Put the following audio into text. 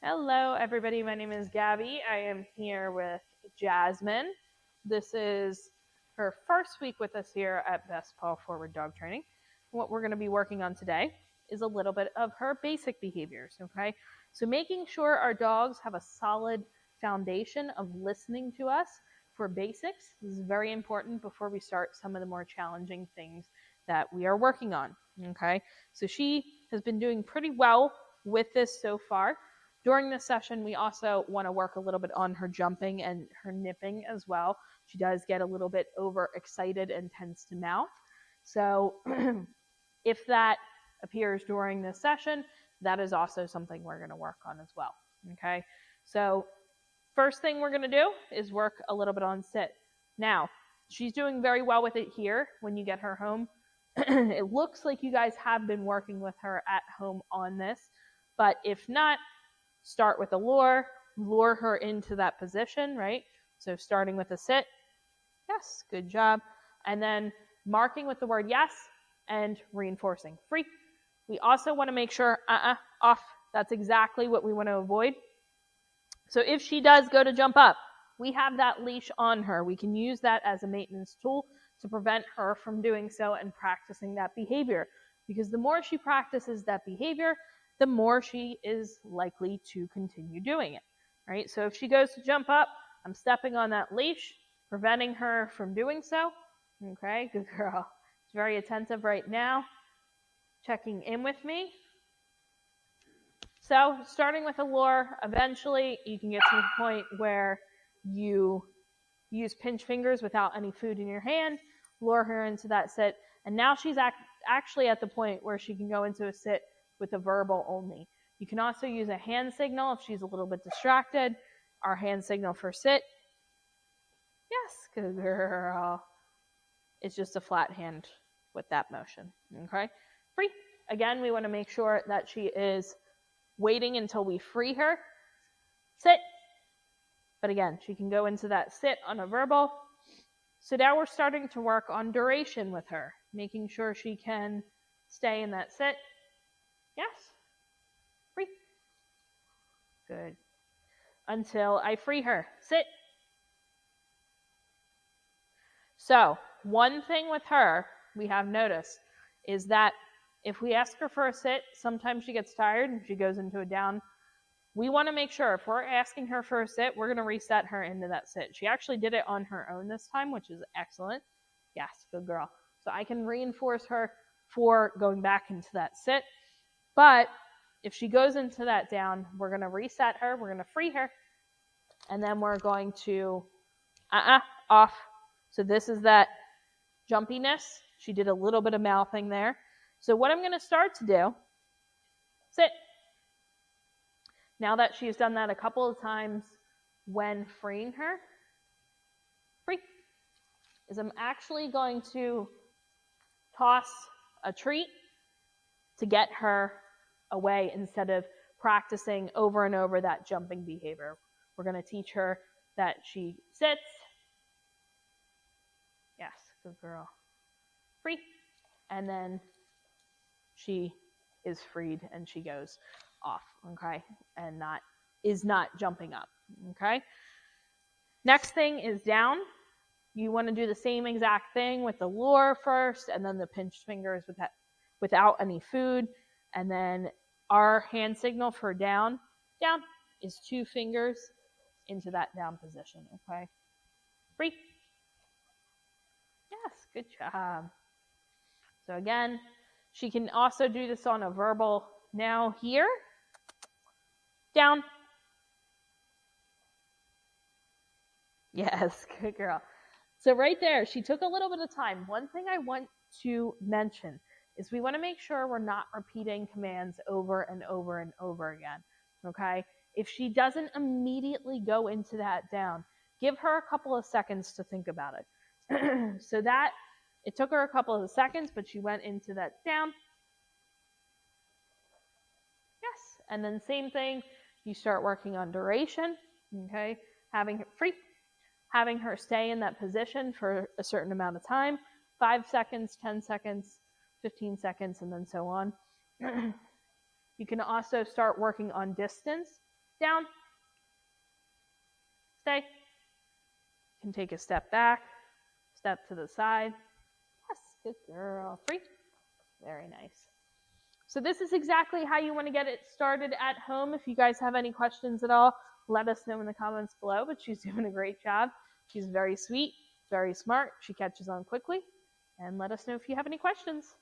Hello, everybody. My name is Gabby. I am here with Jasmine. This is her first week with us here at Best Paw Forward Dog Training. What we're going to be working on today is a little bit of her basic behaviors, okay? So making sure our dogs have a solid foundation of listening to us for basics. This is very important before we start some of the more challenging things that we are working on, okay? So she has been doing pretty well with this so far. During this session, we also want to work a little bit on her jumping and her nipping as well. She does get a little bit overexcited and tends to mouth. So if that appears during this session, that is also something we're going to work on as well. Okay, so first thing we're going to do is work a little bit on sit. Now, she's doing very well with it here when you get her home. It looks like you guys have been working with her at home on this, but if not, start with a lure her into that position, right? So starting with a sit, yes, good job. And then marking with the word yes and reinforcing free. We also want to make sure, off, that's exactly what we want to avoid. So if she does go to jump up, we have that leash on her. We can use that as a maintenance tool to prevent her from doing so and practicing that behavior. Because the more she practices that behavior, the more she is likely to continue doing it, right? So if she goes to jump up, I'm stepping on that leash, preventing her from doing so. Okay, good girl. She's very attentive right now, checking in with me. So starting with a lure, eventually you can get to the point where you use pinch fingers without any food in your hand, lure her into that sit, and now she's actually at the point where she can go into a sit with a verbal only. You can also use a hand signal if she's a little bit distracted. Our hand signal for sit. Yes, good girl. It's just a flat hand with that motion. Okay? Free. Again, we want to make sure that she is waiting until we free her. Sit. But again, she can go into that sit on a verbal. So now we're starting to work on duration with her, making sure she can stay in that sit. Yes. Free. Good. Until I free her. Sit. So, one thing with her we have noticed is that if we ask her for a sit, sometimes she gets tired and she goes into a down. We want to make sure if we're asking her for a sit, we're going to reset her into that sit. She actually did it on her own this time, which is excellent. Yes, good girl. So I can reinforce her for going back into that sit. But if she goes into that down, we're going to reset her, we're going to free her, and then we're going to, off. So this is that jumpiness. She did a little bit of mouthing there. So what I'm going to start to do, sit. Now that she's done that a couple of times when freeing her, free, is I'm actually going to toss a treat to get her away instead of practicing over and over that jumping behavior. We're going to teach her that she sits. Yes, good girl. Free. And then she is freed and she goes off, okay? And is not jumping up, okay? Next thing is down. You want to do the same exact thing with the lure first and then the pinched fingers without any food. And then our hand signal for down is 2 fingers into that down position, okay? Free. Yes, good job. So again, she can also do this on a verbal now here. Down. Yes, good girl. So right there, she took a little bit of time. One thing I want to mention is we want to make sure we're not repeating commands over and over and over again, okay? If she doesn't immediately go into that down, give her a couple of seconds to think about it. So that, it took her a couple of seconds, but she went into that down. Yes, and then same thing, you start working on duration, okay? Having her free, having her stay in that position for a certain amount of time, 5 seconds, 10 seconds, 15 seconds, and then so on. You can also start working on distance. down, stay. You can take a step back, step to the side. Yes, good girl. Free. Very nice. So this is exactly how you want to get it started at home. If you guys have any questions at all, let us know in the comments below, but she's doing a great job. She's very sweet, very smart. She catches on quickly. And let us know if you have any questions.